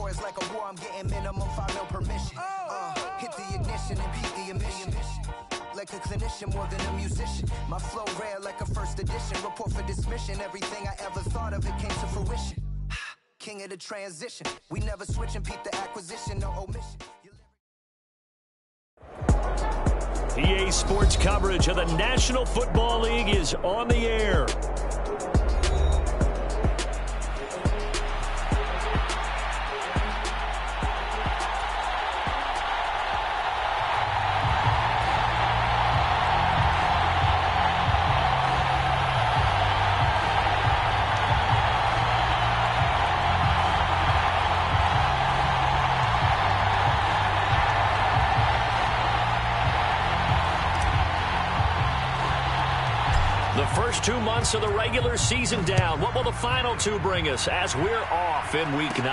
war is like a war, I'm getting minimum 5 mil permission. Hit the ignition and beat the emission. Like a clinician more than a musician. My flow rare like a first edition. Report for dismission. Everything I ever thought of, it came to fruition. King of the transition. We never switch and peep the acquisition, no omission. EA Sports coverage of the National Football League is on the air. First 2 months of the regular season down. What will the final 2 bring us as we're off in Week 9?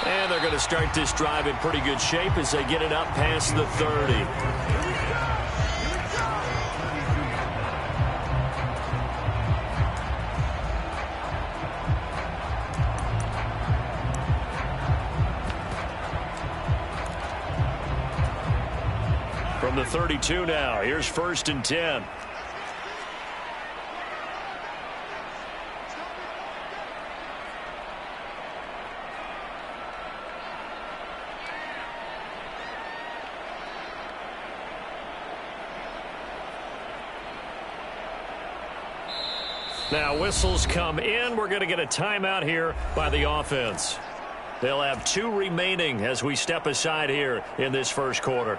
And they're going to start this drive in pretty good shape as they get it up past the 30. From the 32 now, here's 1st and 10. Now whistles come in. We're going to get a timeout here by the offense. They'll have 2 remaining as we step aside here in this first quarter.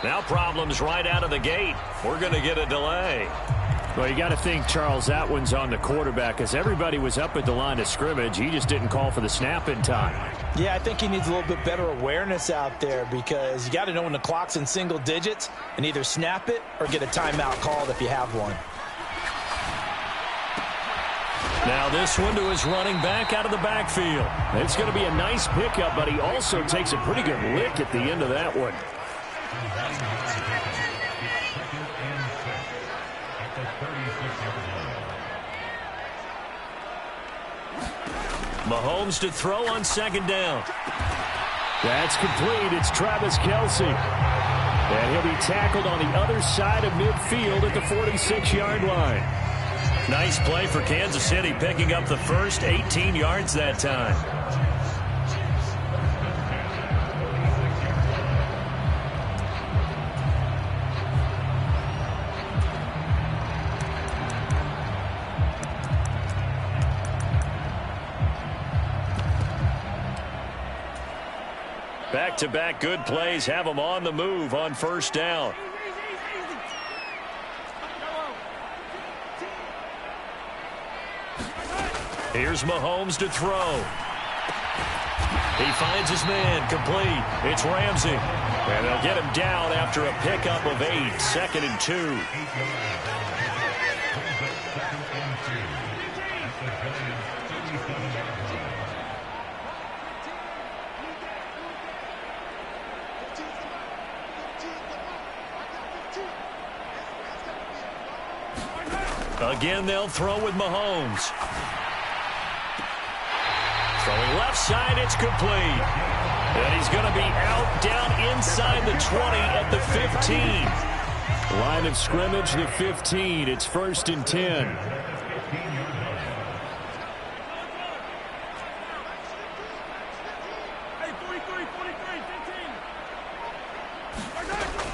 Now problems right out of the gate. We're going to get a delay. Well, you got to think, Charles, that one's on the quarterback because everybody was up at the line of scrimmage. He just didn't call for the snap in time. Yeah, I think he needs a little bit better awareness out there because you got to know when the clock's in single digits and either snap it or get a timeout called if you have one. Now this one to his running back out of the backfield. It's going to be a nice pickup, but he also takes a pretty good lick at the end of that one. Mahomes to throw on 2nd down. That's complete. It's Travis Kelce. And he'll be tackled on the other side of midfield at the 46-yard line. Nice play for Kansas City, picking up the first 18 yards that time. Back-to-back good plays have them on the move on 1st down. Here's Mahomes to throw. He finds his man, complete. It's Ramsey. And they'll get him down after a pickup of 8, 2nd and 2. Again, they'll throw with Mahomes. Throwing left side, it's complete. And he's going to be out down inside the 20 at the 15. Line of scrimmage, the 15. It's 1st and 10.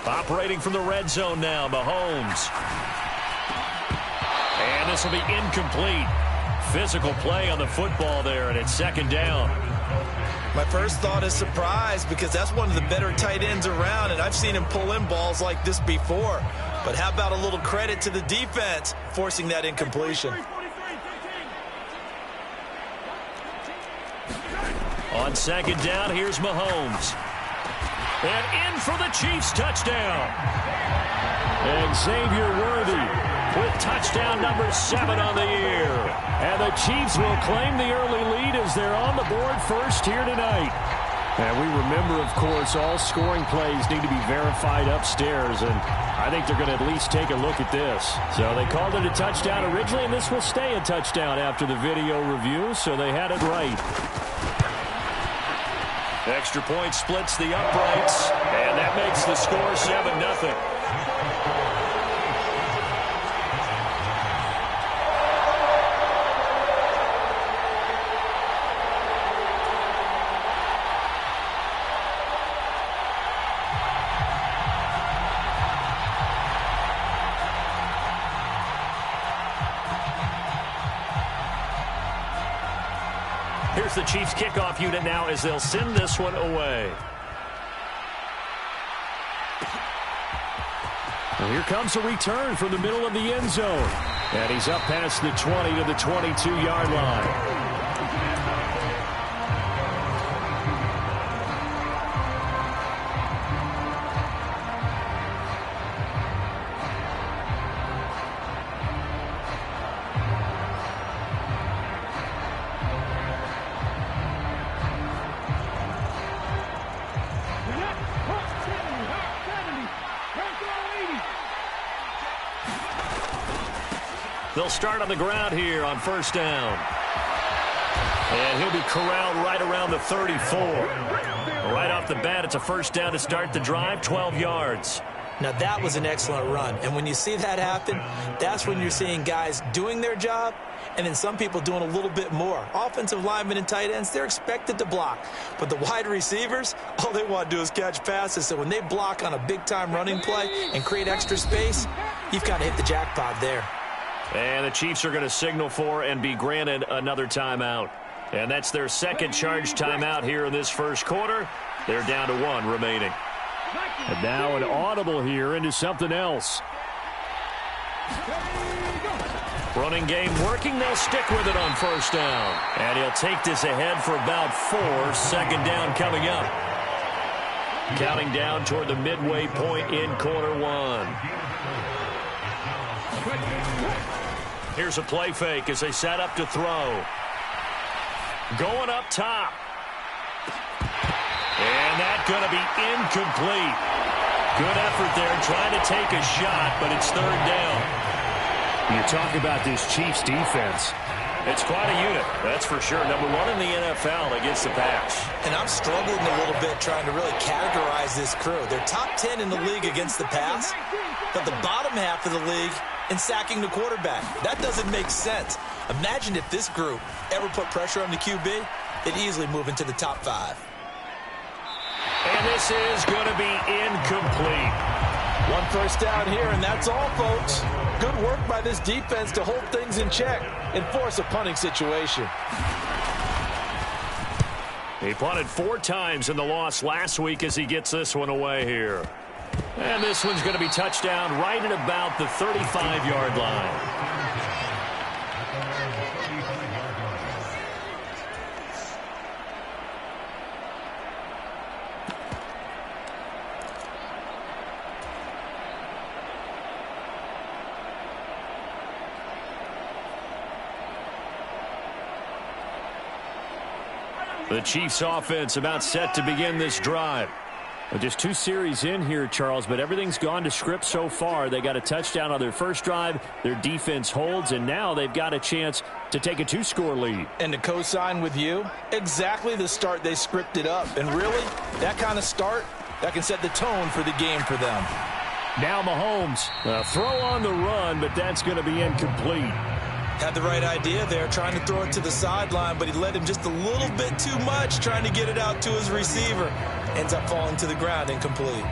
Operating from the red zone now, Mahomes. And this will be incomplete. Physical play on the football there, and it's 2nd down. My first thought is surprise because that's one of the better tight ends around, and I've seen him pull in balls like this before. But how about a little credit to the defense forcing that incompletion? On second down, here's Mahomes. And in for the Chiefs touchdown. And Xavier Worthy with touchdown number 7 on the year. And the Chiefs will claim the early lead as they're on the board first here tonight. And we remember, of course, all scoring plays need to be verified upstairs, and I think they're going to at least take a look at this. So they called it a touchdown originally, and this will stay a touchdown after the video review, so they had it right. Extra point splits the uprights, and that makes the score 7-0. Here's the Chiefs kickoff unit now as they'll send this one away. And here comes a return from the middle of the end zone. And he's up past the 20 to the 22-yard line. They'll start on the ground here on first down. And he'll be corralled right around the 34. Right off the bat, it's a first down to start the drive, 12 yards. Now, that was an excellent run. And when you see that happen, that's when you're seeing guys doing their job and then some people doing a little bit more. Offensive linemen and tight ends, they're expected to block. But the wide receivers, all they want to do is catch passes. So when they block on a big-time running play and create extra space, you've got to hit the jackpot there. And the Chiefs are going to signal for and be granted another timeout. And that's their second charge timeout here in this first quarter. They're down to 1 remaining. And now an audible here into something else. Running game working. They'll stick with it on first down. And he'll take this ahead for about 4. Second down coming up. Counting down toward the midway point in quarter 1. Here's a play fake as they set up to throw. Going up top. And that's going to be incomplete. Good effort there trying to take a shot, but it's third down. You talk about this Chiefs defense. It's quite a unit, that's for sure. Number 1 in the NFL against the pass. And I'm struggling a little bit trying to really categorize this crew. They're top 10 in the league against the pass, but the bottom half of the league in sacking the quarterback. That doesn't make sense. Imagine if this group ever put pressure on the QB, they'd easily move into the top 5. And this is going to be incomplete. 1 first down here, and that's all, folks. Good work by this defense to hold things in check and force a punting situation. He punted 4 times in the loss last week as he gets this one away here. And this one's going to be touchdown right at about the 35-yard line. The Chiefs offense about set to begin this drive. Well, just 2 series in here, Charles, but everything's gone to script so far. They got a touchdown on their first drive. Their defense holds, and now they've got a chance to take a 2-score lead. And to co-sign with you, exactly the start they scripted up. And really, that kind of start, that can set the tone for the game for them. Now Mahomes, a throw on the run, but that's going to be incomplete. Had the right idea there, trying to throw it to the sideline, but he led him just a little bit too much, trying to get it out to his receiver. Ends up falling to the ground, incomplete.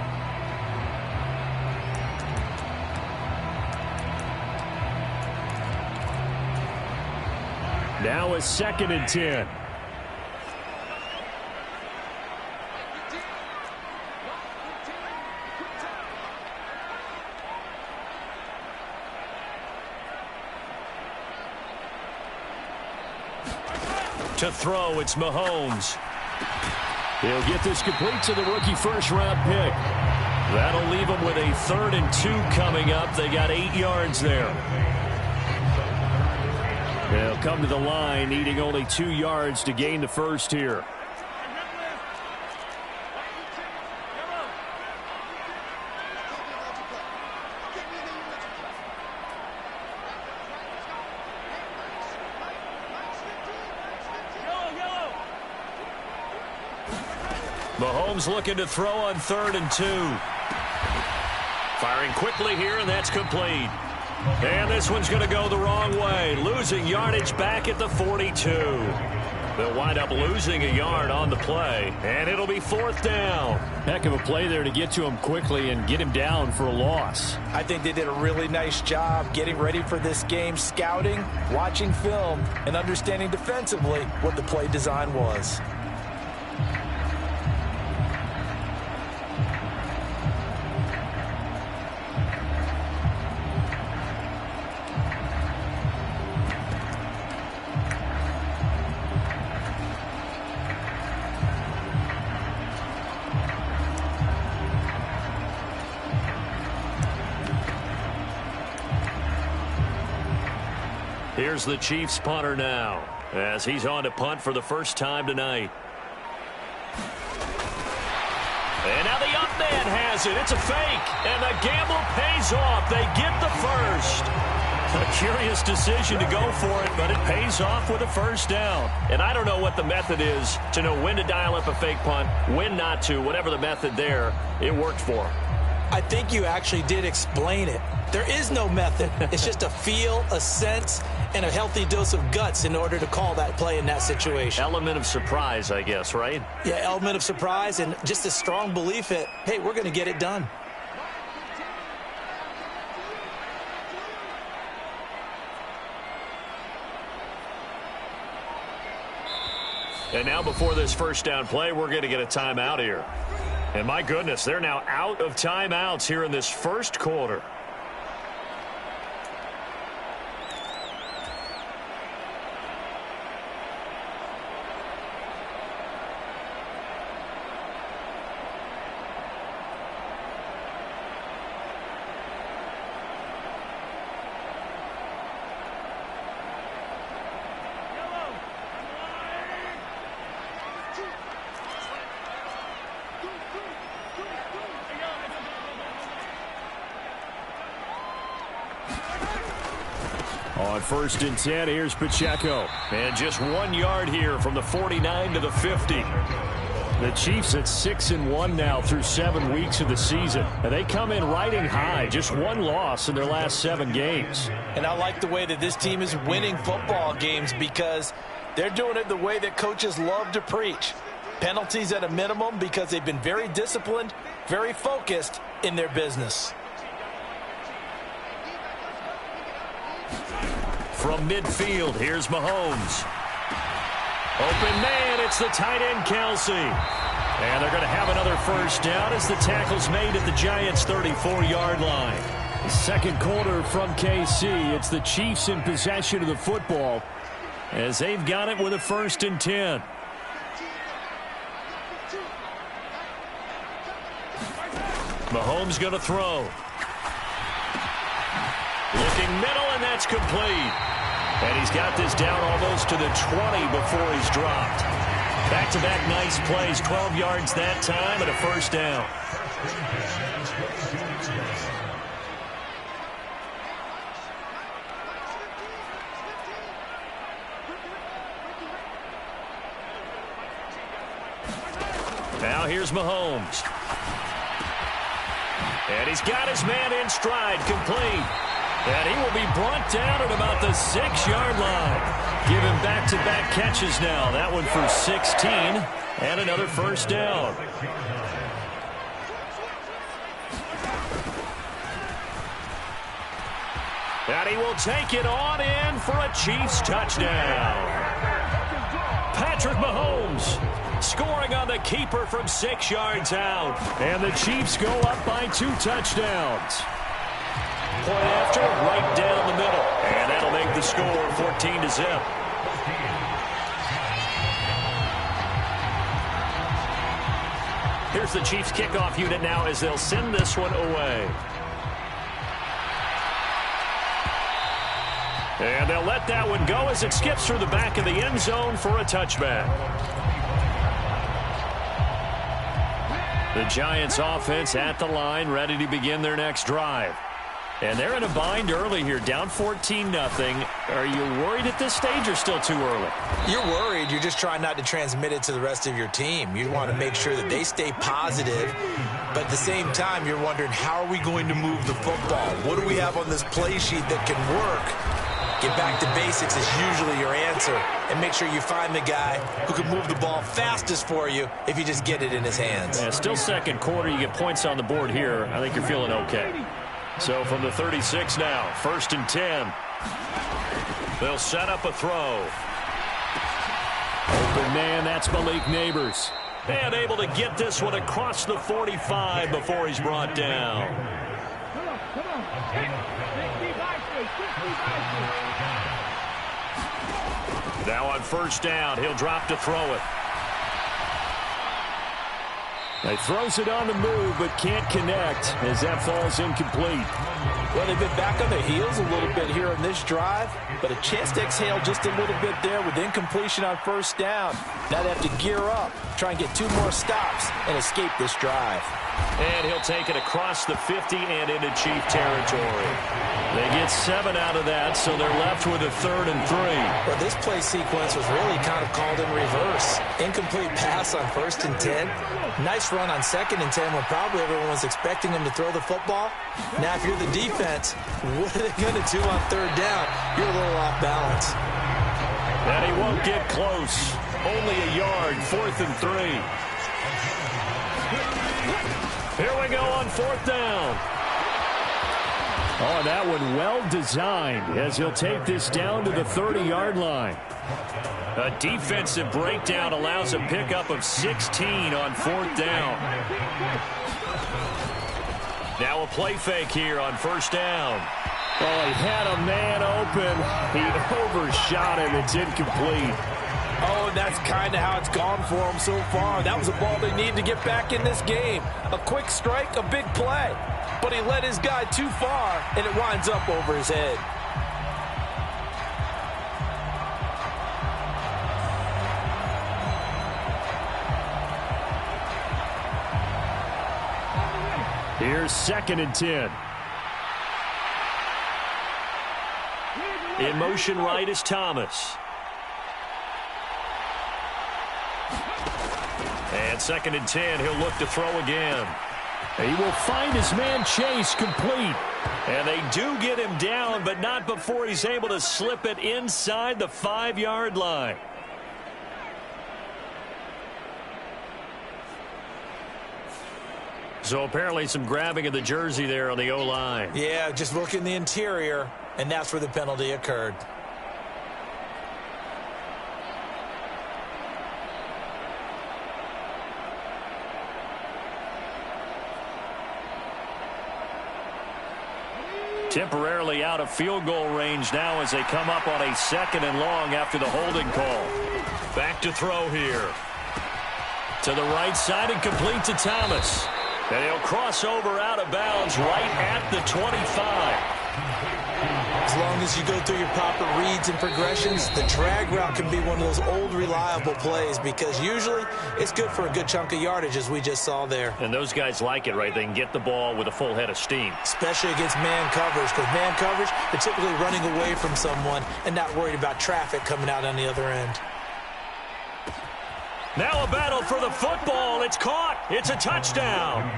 Now a 2nd and 10. To throw, it's Mahomes. He'll get this complete to the rookie first-round pick. That'll leave them with a 3rd and 2 coming up. They got 8 yards there. They'll come to the line, needing only 2 yards to gain the first here. Mahomes looking to throw on 3rd and 2. Firing quickly here, and that's complete. And this one's going to go the wrong way, losing yardage back at the 42. They'll wind up losing a yard on the play, and it'll be 4th down. Heck of a play there to get to him quickly and get him down for a loss. I think they did a really nice job getting ready for this game, scouting, watching film, and understanding defensively what the play design was. Here's the Chiefs punter now, as he's on to punt for the first time tonight. And now the up man has it. It's a fake, and the gamble pays off. They get the first. A curious decision to go for it, but it pays off with a first down. And I don't know what the method is to know when to dial up a fake punt, when not to. Whatever the method there, it worked for him. I think you actually did explain it. There is no method. It's just a feel, a sense, and a healthy dose of guts in order to call that play in that situation. Element of surprise, I guess, right? Yeah, element of surprise and just a strong belief that, hey, we're going to get it done. And now before this first down play, we're going to get a timeout here. And my goodness, they're now out of timeouts here in this first quarter. On 1st and 10, here's Pacheco. And just 1 yard here from the 49 to the 50. The Chiefs at 6-1 now through 7 weeks of the season. And they come in riding high, just 1 loss in their last 7 games. And I like the way that this team is winning football games because they're doing it the way that coaches love to preach. Penalties at a minimum because they've been very disciplined, very focused in their business. From midfield, here's Mahomes. Open man, it's the tight end, Kelsey. And they're going to have another first down as the tackle's made at the Giants' 34-yard line. Second quarter from KC. It's the Chiefs in possession of the football as they've got it with a 1st and 10. Mahomes going to throw. Looking middle, and that's complete. And he's got this down almost to the 20 before he's dropped. Back-to-back nice plays, 12 yards that time and a first down. Now here's Mahomes. And he's got his man in stride, complete. And he will be brought down at about the 6-yard line. Give him back-to-back catches now. That one for 16 and another first down. And he will take it on in for a Chiefs touchdown. Patrick Mahomes scoring on the keeper from 6 yards out. And the Chiefs go up by 2 touchdowns. Point after, right down the middle. And that'll make the score 14-0. Here's the Chiefs kickoff unit now as they'll send this one away. And they'll let that one go as it skips through the back of the end zone for a touchback. The Giants offense at the line, ready to begin their next drive. And they're in a bind early here, down 14-0. Are you worried at this stage or still too early? You're worried. You're just trying not to transmit it to the rest of your team. You want to make sure that they stay positive. But at the same time, you're wondering, how are we going to move the football? What do we have on this play sheet that can work? Get back to basics is usually your answer. And make sure you find the guy who can move the ball fastest for you if you just get it in his hands. Yeah, still second quarter. You get points on the board here. I think you're feeling okay. So from the 36 now, 1st and 10. They'll set up a throw. Open man, that's Malik Neighbors. And able to get this one across the 45 before he's brought down. Now on 1st down, he'll drop to throw it. He throws it on the move, but can't connect as that falls incomplete. Well, they've been back on their heels a little bit here on this drive, but a chance to exhale just a little bit there with incompletion on 1st down. Now they have to gear up, try and get 2 more stops, and escape this drive. And he'll take it across the 50 and into Chief territory. They get 7 out of that, so they're left with a 3rd and 3. Well, this play sequence was really kind of called in reverse. Incomplete pass on 1st and 10. Nice run on 2nd and 10 when probably everyone was expecting him to throw the football. Now, if you're the defense, what are they going to do on 3rd down? You're a little off balance. And he won't get close. Only a yard, 4th and 3. Here we go on 4th down. Oh, that one well designed as he'll take this down to the 30-yard line. A defensive breakdown allows a pickup of 16 on 4th down. Now a play fake here on 1st down. Oh, he had a man open. He overshot him. It's incomplete. Oh, and that's kind of how it's gone for them so far. That was a ball they need to get back in this game. A quick strike, a big play. But he led his guy too far, and it winds up over his head. Here's 2nd and 10. In motion right is Thomas. And 2nd and 10, he'll look to throw again. He will find his man Chase complete. And they do get him down, but not before he's able to slip it inside the 5-yard line. So apparently some grabbing of the jersey there on the O-line. Yeah, just look in the interior, and that's where the penalty occurred. Temporarily out of field goal range now as they come up on a 2nd and long after the holding call. Back to throw here. To the right side and complete to Thomas. And he'll cross over out of bounds right at the 25. As long as you go through your proper reads and progressions, the drag route can be one of those old reliable plays because usually it's good for a good chunk of yardage as we just saw there. And those guys like it, right? They can get the ball with a full head of steam. Especially against man coverage, because man coverage, they're typically running away from someone and not worried about traffic coming out on the other end. Now a battle for the football. It's caught. It's a touchdown.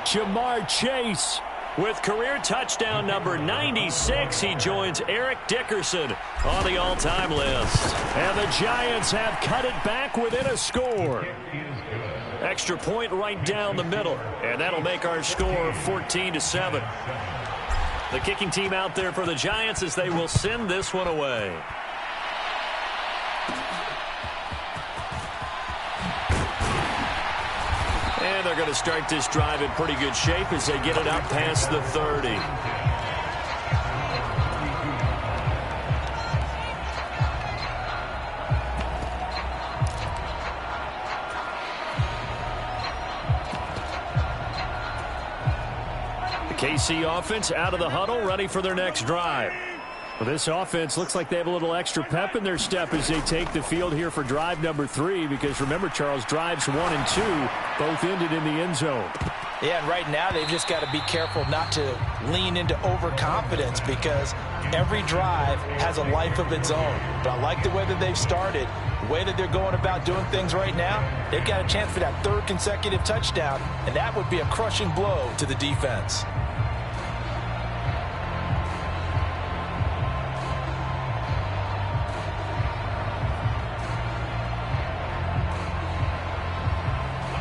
Jamar Chase. With career touchdown number 96, he joins Eric Dickerson on the all-time list. And the Giants have cut it back within a score. Extra point right down the middle, and that'll make our score 14-7. The kicking team out there for the Giants as they will send this one away. And they're going to start this drive in pretty good shape as they get it up past the 30. KC offense out of the huddle, ready for their next drive. Well, this offense looks like they have a little extra pep in their step as they take the field here for drive number 3, because remember, Charles, drives 1 and 2 both ended in the end zone. Yeah, and right now they've just got to be careful not to lean into overconfidence, because every drive has a life of its own. But I like the way that they've started, the way that they're going about doing things right now. They've got a chance for that 3rd consecutive touchdown, and that would be a crushing blow to the defense.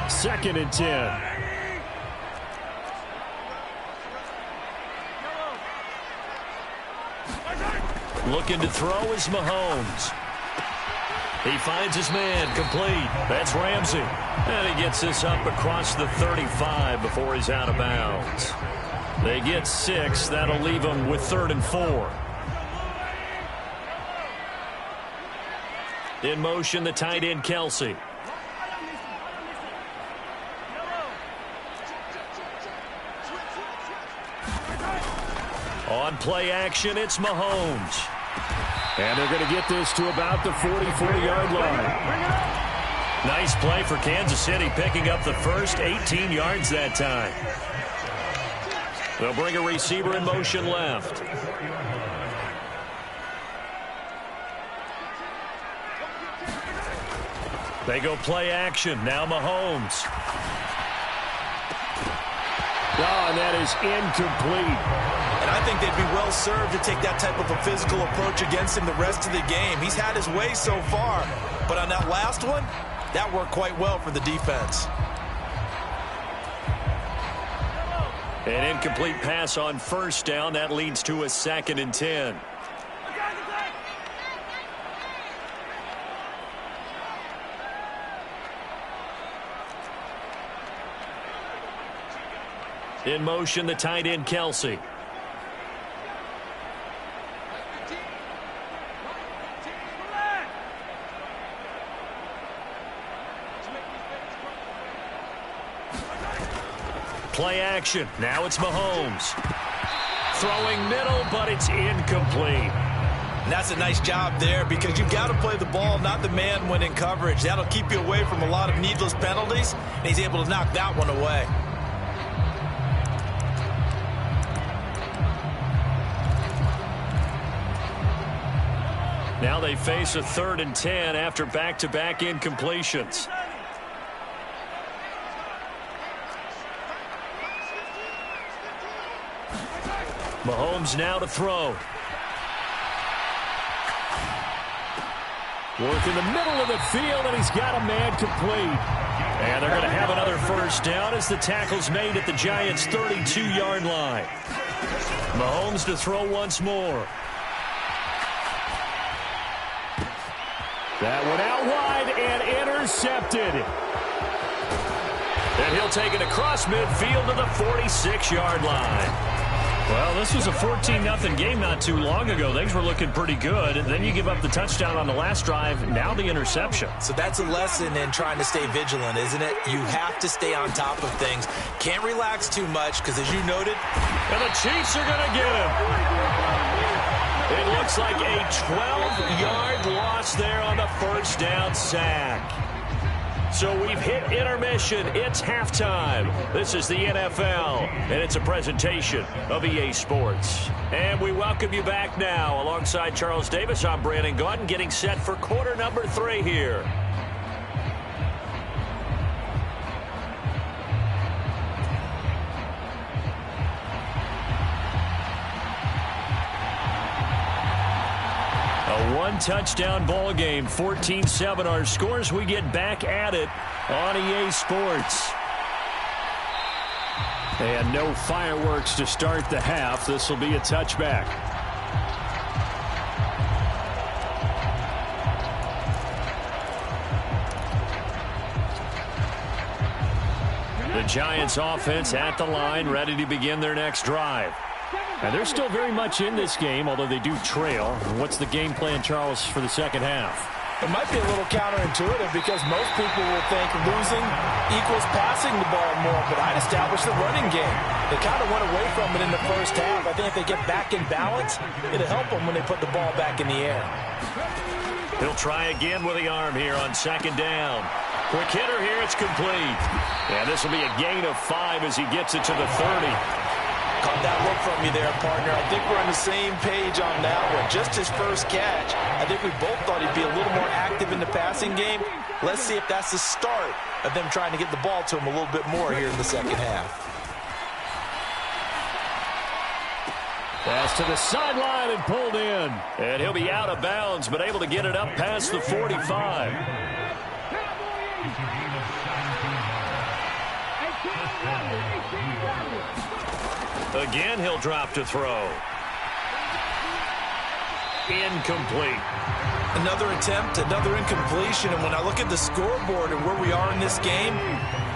Second and 10. Looking to throw is Mahomes. He finds his man, complete. That's Ramsey. And he gets this up across the 35 before he's out of bounds. They get 6. That'll leave them with 3rd and 4. In motion, the tight end, Kelsey. On play action, it's Mahomes. And they're going to get this to about the 44-yard line. Nice play for Kansas City, picking up the first 18 yards that time. They'll bring a receiver in motion left. They go play action. Now Mahomes. Oh, and that is incomplete. And I think they'd be well served to take that type of a physical approach against him the rest of the game. He's had his way so far, but on that last one, that worked quite well for the defense. An incomplete pass on first down. That leads to a 2nd and 10. In motion, the tight end, Kelsey. Play action. Now it's Mahomes. Throwing middle, but it's incomplete. And that's a nice job there, because you've got to play the ball, not the man when in coverage. That'll keep you away from a lot of needless penalties, and he's able to knock that one away. Now they face a 3rd and 10 after back-to-back incompletions. Mahomes now to throw. Work in the middle of the field, and he's got a man complete. And they're going to have another first down as the tackle's made at the Giants' 32-yard line. Mahomes to throw once more. That one out wide and intercepted. And he'll take it across midfield to the 46-yard line. Well, this was a 14-0 game not too long ago. Things were looking pretty good. And then you give up the touchdown on the last drive. Now the interception. So that's a lesson in trying to stay vigilant, isn't it? You have to stay on top of things. Can't relax too much, because as you noted. And the Chiefs are going to get him. It looks like a 12-yard loss there on the first down sack. So we've hit intermission. It's halftime. This is the NFL, and it's a presentation of EA Sports. And we welcome you back now. Alongside Charles Davis, I'm Brandon Gaudin, getting set for quarter number 3 here. A one-touchdown ball game, 14-7 our scores. We get back at it on EA Sports. And no fireworks to start the half. This will be a touchback. The Giants offense at the line, ready to begin their next drive. And they're still very much in this game, although they do trail. What's the game plan, Charles, for the second half? It might be a little counterintuitive because most people will think losing equals passing the ball more, but I'd establish the running game. They kind of went away from it in the first half. I think if they get back in balance, it'll help them when they put the ball back in the air. He'll try again with the arm here on second down. Quick hitter here, it's complete. And this will be a gain of 5 as he gets it to the 30. Caught that look from you there, partner. I think we're on the same page on that one. Just his first catch. I think we both thought he'd be a little more active in the passing game. Let's see if that's the start of them trying to get the ball to him a little bit more here in the second half. Pass to the sideline and pulled in. And he'll be out of bounds, but able to get it up past the 45. Again, he'll drop to throw. Incomplete. Another attempt, another incompletion, and when I look at the scoreboard and where we are in this game,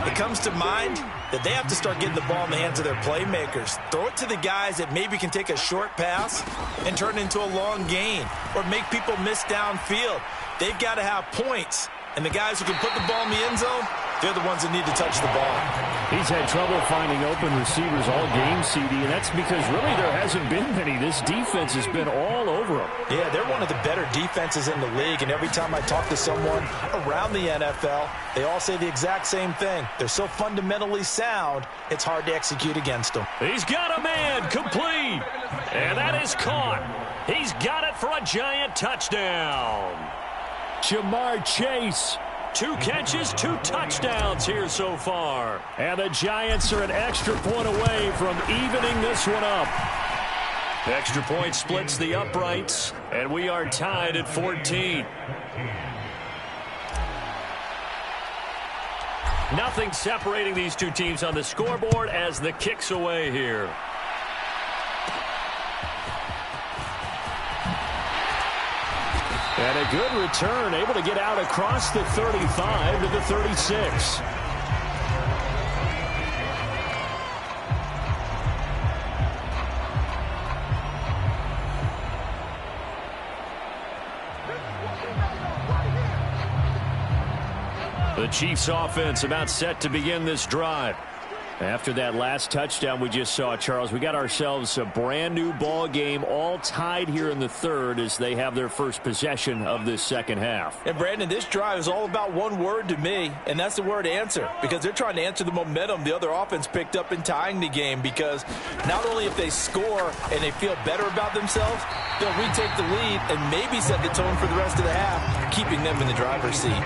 it comes to mind that they have to start getting the ball in the hands of their playmakers. Throw it to the guys that maybe can take a short pass and turn it into a long gain or make people miss downfield. They've got to have points, and the guys who can put the ball in the end zone, they're the ones that need to touch the ball. He's had trouble finding open receivers all game, CD, and that's because really there hasn't been many. This defense has been all over him. Yeah, they're one of the better defenses in the league, and every time I talk to someone around the NFL, they all say the exact same thing. They're so fundamentally sound, it's hard to execute against them. He's got a man, complete, and that is caught. He's got it for a giant touchdown. Jamar Chase. 2 catches, 2 touchdowns here so far. And the Giants are an extra point away from evening this one up. Extra point splits the uprights, and we are tied at 14. Nothing separating these two teams on the scoreboard as the kick's away here. And a good return, able to get out across the 35 to the 36. The Chiefs offense about set to begin this drive. After that last touchdown we just saw, Charles, we got ourselves a brand new ball game, all tied here in the third as they have their first possession of this second half. And Brandon, this drive is all about one word to me, and that's the word answer, because they're trying to answer the momentum the other offense picked up in tying the game, because not only if they score and they feel better about themselves, they'll retake the lead and maybe set the tone for the rest of the half, keeping them in the driver's seat.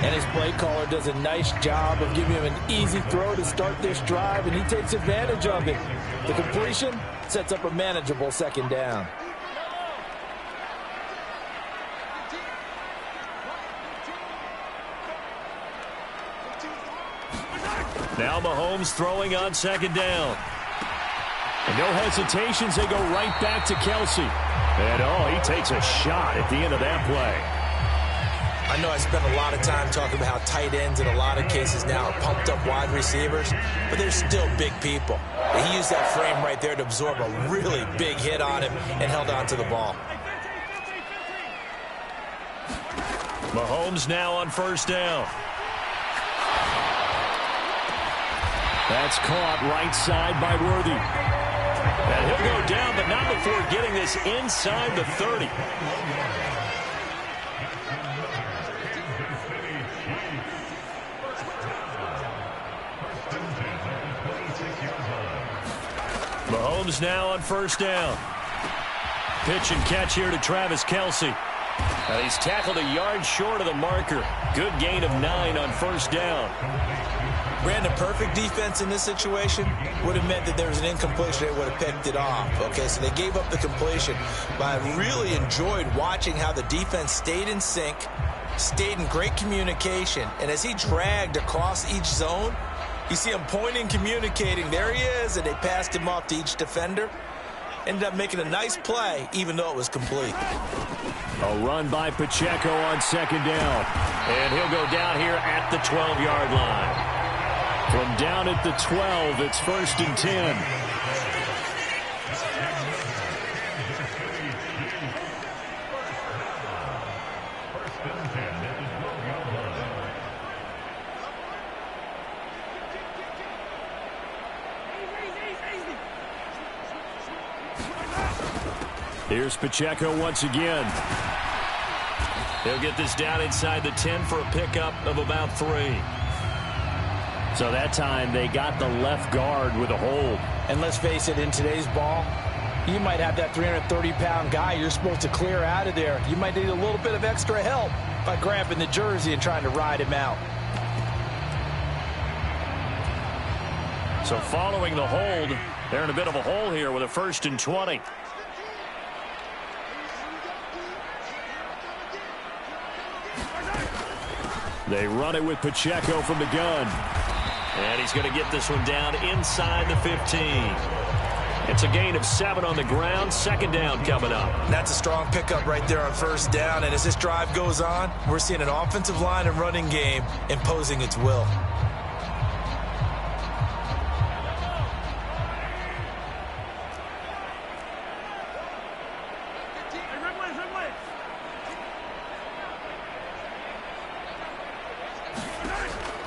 And his play caller does a nice job of giving him an easy throw to start this drive, and he takes advantage of it. The completion sets up a manageable second down. Now Mahomes throwing on second down. And no hesitations, they go right back to Kelsey. And he takes a shot at the end of that play. I know I spent a lot of time talking about how tight ends in a lot of cases now are pumped up wide receivers, but they're still big people. And he used that frame right there to absorb a really big hit on him and held on to the ball. Mahomes now on first down. That's caught right side by Worthy. And he'll go down, but not before getting this inside the 30. Mahomes now on first down. Pitch and catch here to Travis Kelce. And he's tackled a yard short of the marker. Good gain of 9 on first down. Brandon, perfect defense in this situation would have meant that there was an incompletion. They would have picked it off. Okay, so they gave up the completion. But I really enjoyed watching how the defense stayed in sync, stayed in great communication. And as he dragged across each zone, you see him pointing, communicating. There he is, and they passed him off to each defender. Ended up making a nice play, even though it was complete. A run by Pacheco on second down. And he'll go down here at the 12-yard line. From down at the 12, it's 1st and 10. Here's Pacheco once again. He'll get this down inside the 10 for a pickup of about 3. So that time they got the left guard with a hold. And let's face it, in today's ball, you might have that 330-pound guy you're supposed to clear out of there. You might need a little bit of extra help by grabbing the jersey and trying to ride him out. So following the hold, they're in a bit of a hole here with a 1st and 20. They run it with Pacheco from the gun. And he's going to get this one down inside the 15. It's a gain of 7 on the ground. 2nd down coming up. That's a strong pickup right there on 1st down. And as this drive goes on, we're seeing an offensive line and running game imposing its will.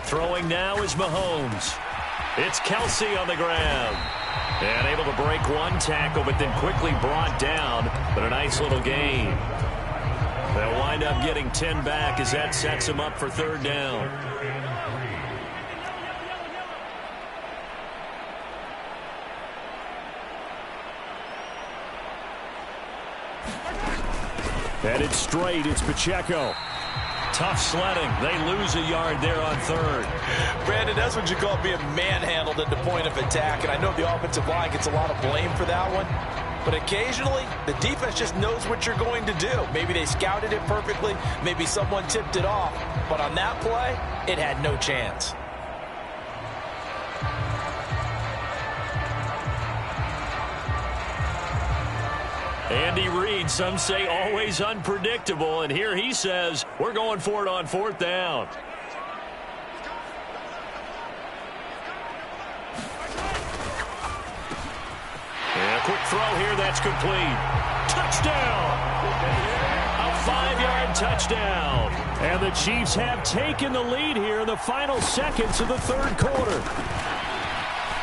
Throwing now is Mahomes. It's Kelsey on the ground. And able to break one tackle, but then quickly brought down. But a nice little gain. They'll wind up getting 10 back as that sets them up for 3rd down. Headed straight, it's Pacheco. Tough sledding. They lose a yard there on 3rd. Brandon, that's what you call being manhandled at the point of attack. And I know the offensive line gets a lot of blame for that one. But occasionally, the defense just knows what you're going to do. Maybe they scouted it perfectly. Maybe someone tipped it off. But on that play, it had no chance. Andy Reid, some say always unpredictable, and here he says, we're going for it on 4th down. And a quick throw here, that's complete. Touchdown! A 5-yard touchdown. And the Chiefs have taken the lead here in the final seconds of the 3rd quarter.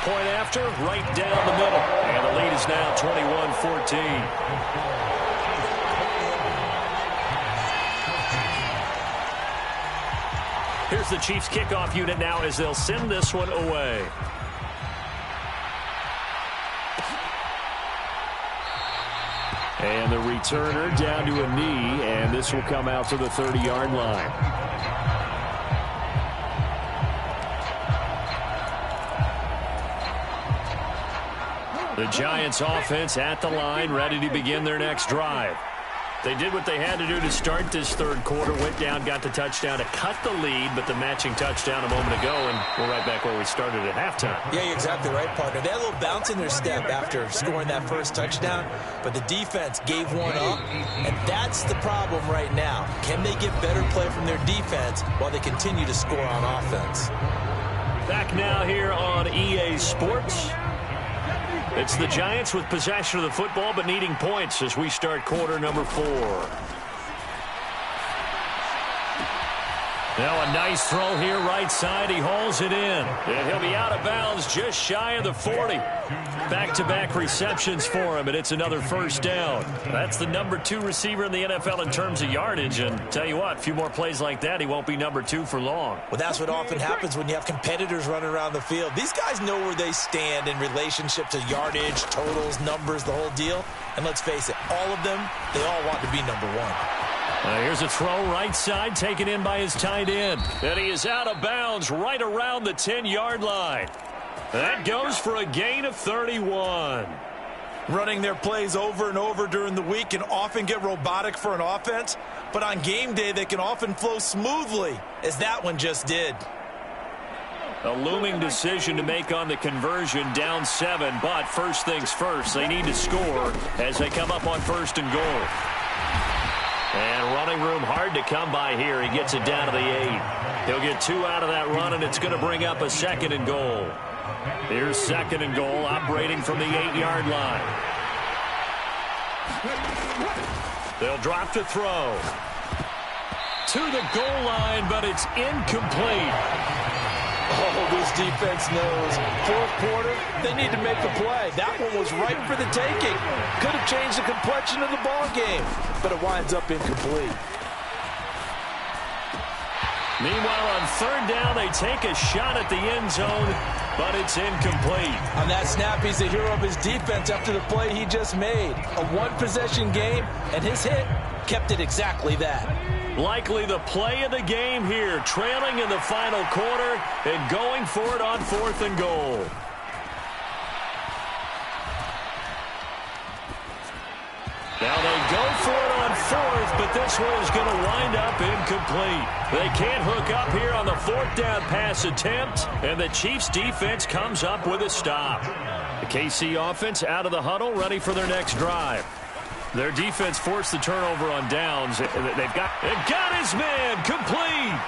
Point after, right down the middle. And the lead is now 21-14. Here's the Chiefs kickoff unit now as they'll send this one away. And the returner down to a knee, and this will come out to the 30-yard line. The Giants offense at the line, ready to begin their next drive. They did what they had to do to start this 3rd quarter, went down, got the touchdown to cut the lead, but the matching touchdown a moment ago, and we're right back where we started at halftime. Yeah, you're exactly right, partner. They had a little bounce in their step after scoring that 1st touchdown, but the defense gave one up, and that's the problem right now. Can they get better play from their defense while they continue to score on offense? Back now here on EA Sports. It's the Giants with possession of the football, but needing points as we start quarter number 4. Now a nice throw here right side. He hauls it in. And he'll be out of bounds just shy of the 40. Back-to-back receptions for him, and it's another 1st down. That's the number 2 receiver in the NFL in terms of yardage. And tell you what, a few more plays like that, he won't be number 2 for long. Well, that's what often happens when you have competitors running around the field. These guys know where they stand in relationship to yardage, totals, numbers, the whole deal. And let's face it, all of them, they all want to be number 1. Here's a throw right side, taken in by his tight end. And he is out of bounds right around the 10-yard line. That goes for a gain of 31. Running their plays over and over during the week can often get robotic for an offense, but on game day they can often flow smoothly, as that one just did. A looming decision to make on the conversion, down 7, but first things first, they need to score as they come up on 1st and goal. And running room hard to come by here. He gets it down to the 8. He'll get 2 out of that run, and it's going to bring up a 2nd and goal. Here's 2nd and goal, operating from the 8-yard line. They'll drop to throw. To the goal line, but it's incomplete. Oh, this defense knows. Fourth quarter, they need to make a play. That one was ripe for the taking. Could have changed the complexion of the ball game, but it winds up incomplete. Meanwhile, on third down, they take a shot at the end zone, but it's incomplete. On that snap, he's the hero of his defense after the play he just made. A one-possession game, and his hit kept it exactly that. Likely the play of the game here, trailing in the final quarter and going for it on 4th and goal. Now they go for it on 4th, but this one is going to wind up incomplete. They can't hook up here on the 4th down pass attempt, and the Chiefs defense comes up with a stop. The KC offense out of the huddle, ready for their next drive. Their defense forced the turnover on downs. They've got his man complete.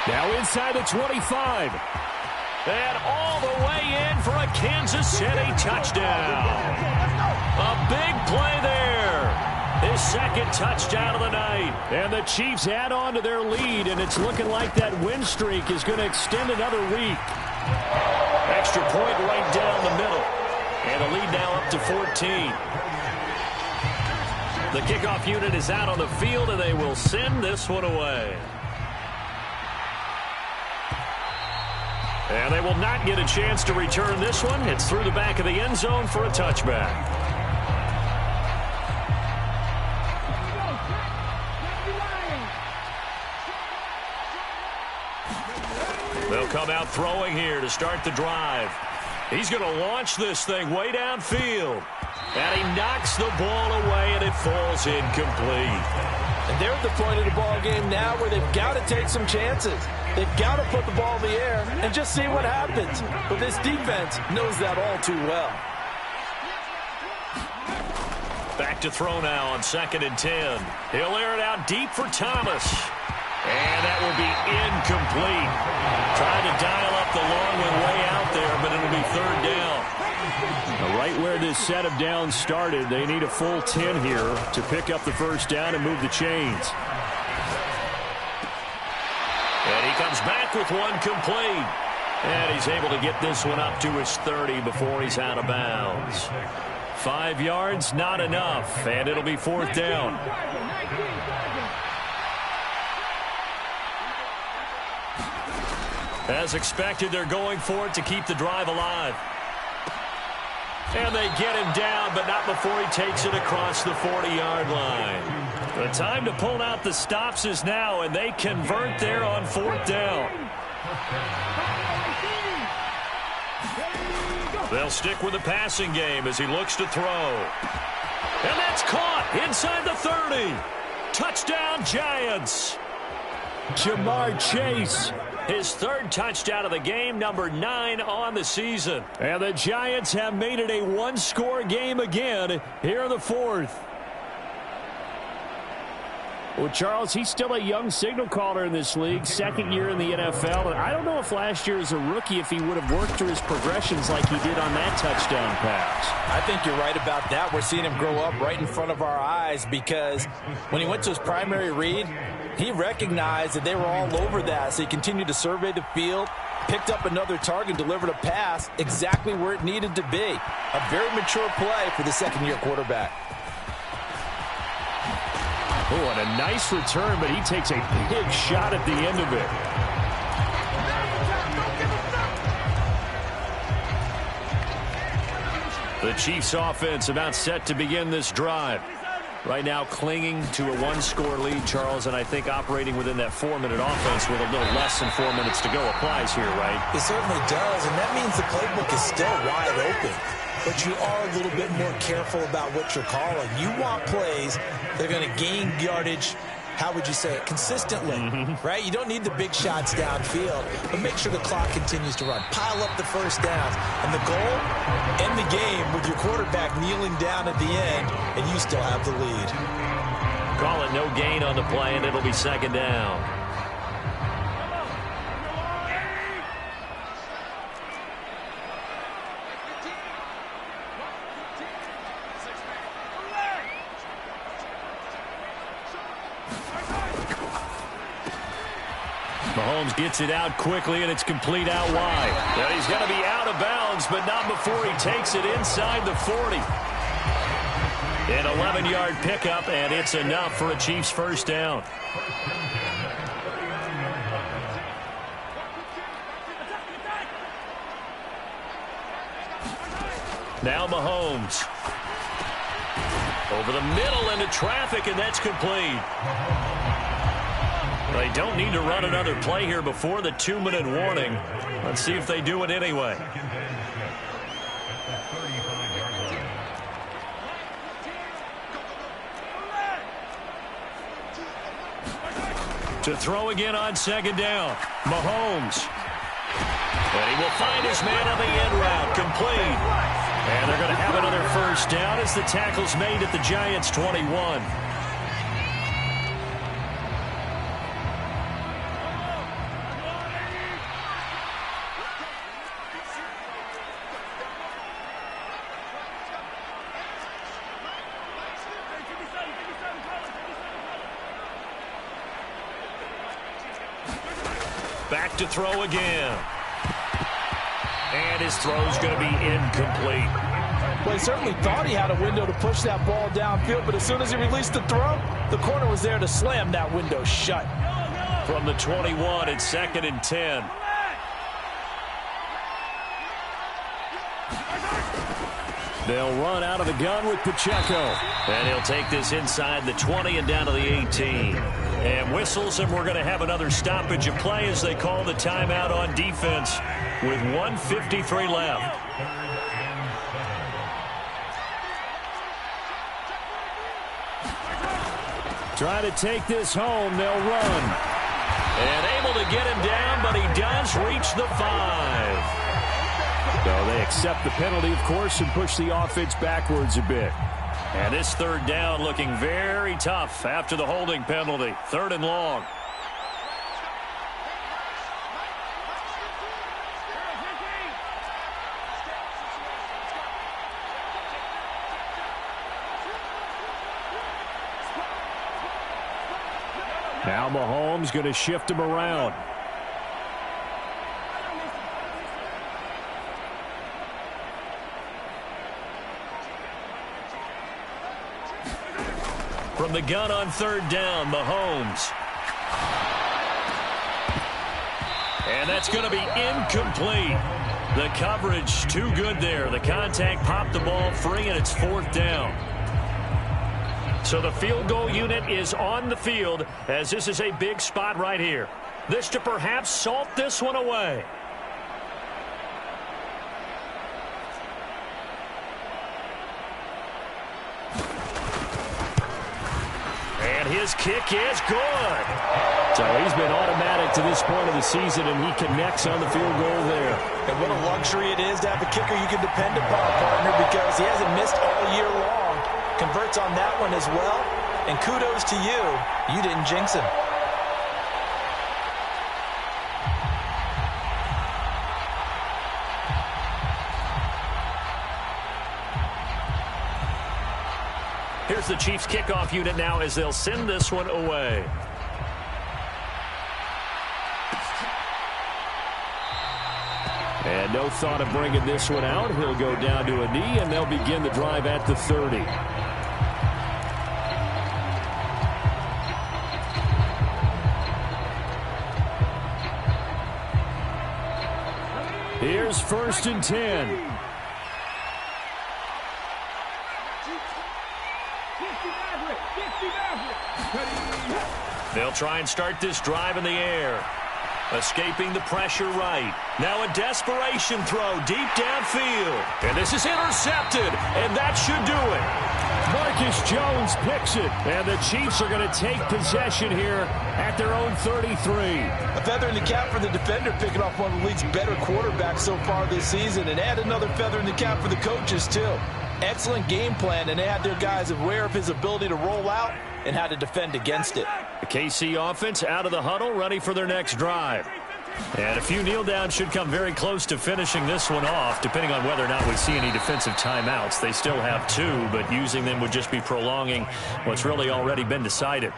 Now inside the 25. And all the way in for a Kansas City touchdown. A big play there. His second touchdown of the night. And the Chiefs add on to their lead, and it's looking like that win streak is going to extend another week. Extra point right down the middle. And the lead now up to 14. The kickoff unit is out on the field, and they will send this one away. And they will not get a chance to return this one. It's through the back of the end zone for a touchback. They'll come out throwing here to start the drive. He's going to launch this thing way downfield. And he knocks the ball away, and it falls incomplete. And they're at the point of the ball game now where they've got to take some chances. They've got to put the ball in the air and just see what happens. But this defense knows that all too well. Back to throw now on 2nd and 10. He'll air it out deep for Thomas. And that will be incomplete. Trying to dial up the long one way out there, but it'll be 3rd down. Right where this set of downs started, they need a full 10 here to pick up the 1st down and move the chains. And he comes back with one complete. And he's able to get this one up to his 30 before he's out of bounds. 5 yards, not enough, and it'll be 4th down. As expected, they're going for it to keep the drive alive. And they get him down, but not before he takes it across the 40-yard line. The time to pull out the stops is now, and they convert there on 4th down. They'll stick with the passing game as he looks to throw. And that's caught inside the 30. Touchdown, Giants. Jamar Chase. His 3rd touchdown of the game, number 9 on the season. And the Giants have made it a one-score game again here in the 4th. Well, Charles, he's still a young signal caller in this league, 2nd year in the NFL. And I don't know if last year as a rookie, if he would have worked through his progressions like he did on that touchdown pass. I think you're right about that. We're seeing him grow up right in front of our eyes because when he went to his primary read, he recognized that they were all over that, so he continued to survey the field, picked up another target, delivered a pass exactly where it needed to be. A very mature play for the 2nd-year quarterback. Oh, and a nice return, but he takes a big shot at the end of it. The Chiefs offense about set to begin this drive. Right now clinging to a one-score lead, Charles, and I think operating within that 4-minute offense with a little less than 4 minutes to go applies here, right? It certainly does, and that means the playbook is still wide open. But you are a little bit more careful about what you're calling. You want plays that are going to gain yardage, how would you say it, consistently, right? You don't need the big shots downfield, but make sure the clock continues to run. Pile up the 1st downs. And the goal, end the game with your quarterback kneeling down at the end, and you still have the lead. Call it no gain on the play, and it'll be 2nd down. Mahomes gets it out quickly, and it's complete out wide. And he's going to be out of bounds, but not before he takes it inside the 40. An 11-yard pickup, and it's enough for a Chiefs first down. Now Mahomes. Over the middle into traffic, and that's complete. They don't need to run another play here before the 2-minute warning. Let's see if they do it anyway. To throw again on second down. Mahomes. And he will find his man on the end route. Complete. And they're going to have another first down as the tackle's made at the Giants' 21. Back to throw again. And his throw's going to be incomplete. Well, he certainly thought he had a window to push that ball downfield, but as soon as he released the throw, the corner was there to slam that window shut. From the 21, it's 2nd and 10. They'll run out of the gun with Pacheco. And he'll take this inside the 20 and down to the 18. And whistles, and we're going to have another stoppage of play as they call the timeout on defense with 1:53 left. Try to take this home. They'll run. And able to get him down, but he does reach the 5. So they accept the penalty, of course, and push the offense backwards a bit. And this third down looking very tough after the holding penalty. 3rd and long. Now Mahomes going to shift him around. From the gun on 3rd down, Mahomes. And that's going to be incomplete. The coverage too good there. The contact popped the ball free, and it's 4th down. So the field goal unit is on the field as this is a big spot right here. This to perhaps salt this one away. And his kick is good. So he's been automatic to this point of the season, and he connects on the field goal there. And what a luxury it is to have a kicker you can depend upon, partner, because he hasn't missed all year long. Converts on that one as well. And kudos to you. You didn't jinx him. Here's the Chiefs kickoff unit now as they'll send this one away. And no thought of bringing this one out. He'll go down to a knee, and they'll begin the drive at the 30. Here's 1st and 10. They'll try and start this drive in the air. Escaping the pressure right. Now a desperation throw deep downfield. And this is intercepted, and that should do it. Marcus Jones picks it, and the Chiefs are going to take possession here at their own 33. A feather in the cap for the defender, picking off one of the league's better quarterbacks so far this season, and add another feather in the cap for the coaches, too. Excellent game plan, and they had their guys aware of his ability to roll out and how to defend against it. The KC offense out of the huddle, ready for their next drive. And a few kneel downs should come very close to finishing this one off, depending on whether or not we see any defensive timeouts. They still have 2, but using them would just be prolonging what's really already been decided.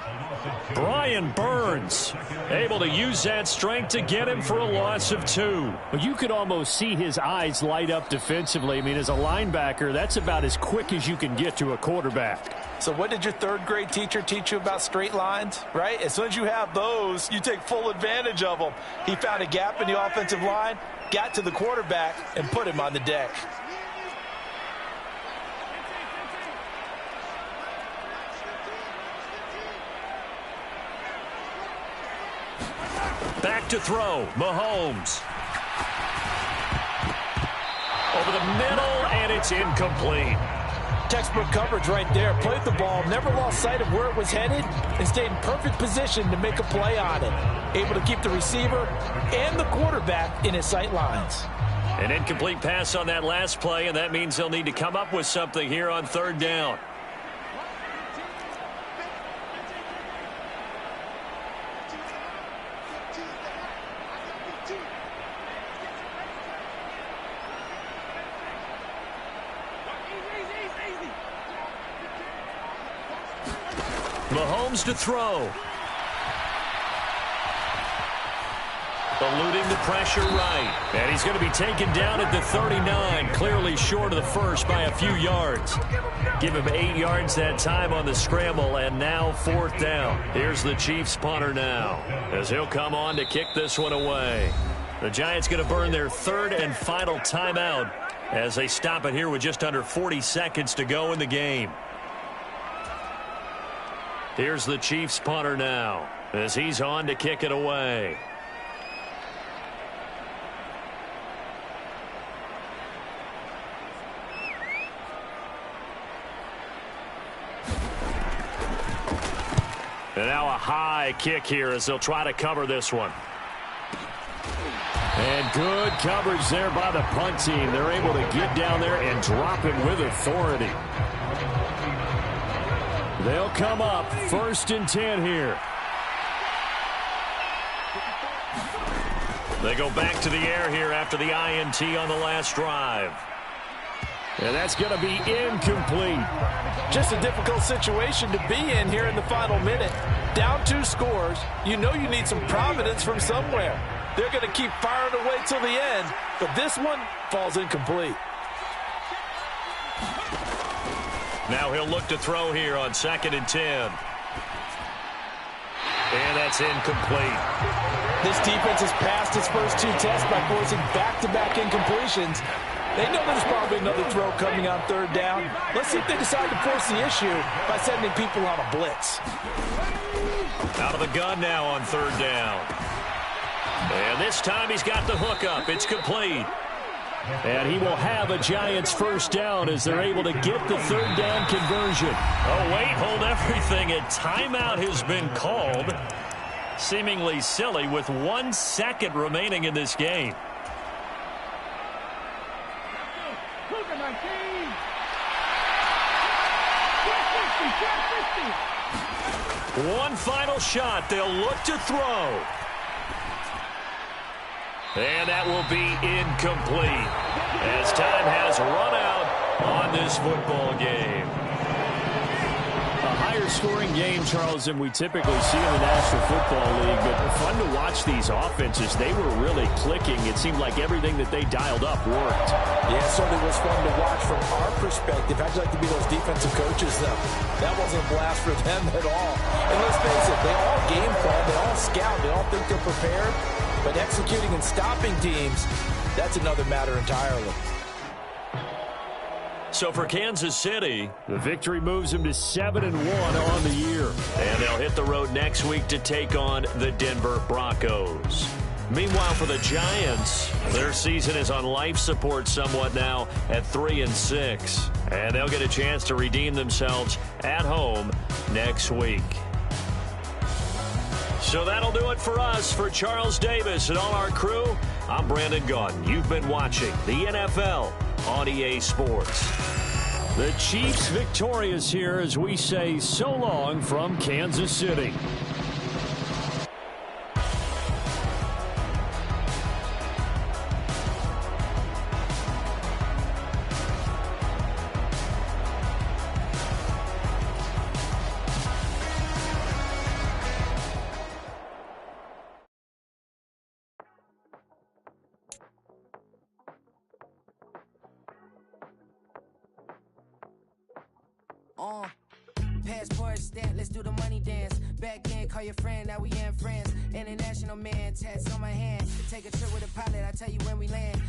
Brian Burns able to use that strength to get him for a loss of 2. But you could almost see his eyes light up defensively. I mean, as a linebacker, that's about as quick as you can get to a quarterback. So what did your third-grade teacher teach you about straight lines, right? As soon as you have those, you take full advantage of them. He found a gap in the offensive line, got to the quarterback, and put him on the deck. Back to throw, Mahomes. Over the middle, and it's incomplete. Textbook coverage right there. Played the ball, never lost sight of where it was headed, and stayed in perfect position to make a play on it. Able to keep the receiver and the quarterback in his sight lines. An incomplete pass on that last play, and that means they'll need to come up with something here on 3rd down. Mahomes to throw. Eluding the pressure right. And he's going to be taken down at the 39, clearly short of the first by a few yards. Give him 8 yards that time on the scramble, and now 4th down. Here's the Chiefs punter now, as he'll come on to kick this one away. The Giants going to burn their 3rd and final timeout as they stop it here with just under 40 seconds to go in the game. Here's the Chiefs punter now as he's on to kick it away. And now a high kick here as they'll try to cover this one. And good coverage there by the punt team. They're able to get down there and drop it with authority. They'll come up 1st and 10 here. They go back to the air here after the INT on the last drive. And that's going to be incomplete. Just a difficult situation to be in here in the final minute. Down 2 scores. You know you need some providence from somewhere. They're going to keep firing away till the end, but this one falls incomplete. Now he'll look to throw here on 2nd and 10. And that's incomplete. This defense has passed its first 2 tests by forcing back-to-back incompletions. They know there's probably another throw coming on 3rd down. Let's see if they decide to force the issue by sending people on a blitz. Out of the gun now on 3rd down. And this time he's got the hook up. It's complete. And he will have a Giants 1st down as they're able to get the 3rd down conversion. Oh, wait, hold everything. A timeout has been called. Seemingly silly with 1 second remaining in this game. One final shot. They'll look to throw. And that will be incomplete as time has run out on this football game. A higher-scoring game, Charles, than we typically see in the National Football League. But fun to watch these offenses. They were really clicking. It seemed like everything that they dialed up worked. Yeah, it certainly was fun to watch from our perspective. How'd you like to be those defensive coaches, though? That wasn't a blast for them at all. And let's face it, they all game plan, they all scout, they all think they're prepared. But executing and stopping teams, that's another matter entirely. So for Kansas City, the victory moves them to 7-1 on the year. And they'll hit the road next week to take on the Denver Broncos. Meanwhile, for the Giants, their season is on life support somewhat now at 3-6. And they'll get a chance to redeem themselves at home next week. So that'll do it for us. For Charles Davis and all our crew, I'm Brandon Gaudin. You've been watching the NFL on EA Sports. The Chiefs victorious here as we say so long from Kansas City. Passport stamp, let's do the money dance. Back in, call your friend, now we in France. International man, tats on my hand. Take a trip with a pilot, I tell you when we land.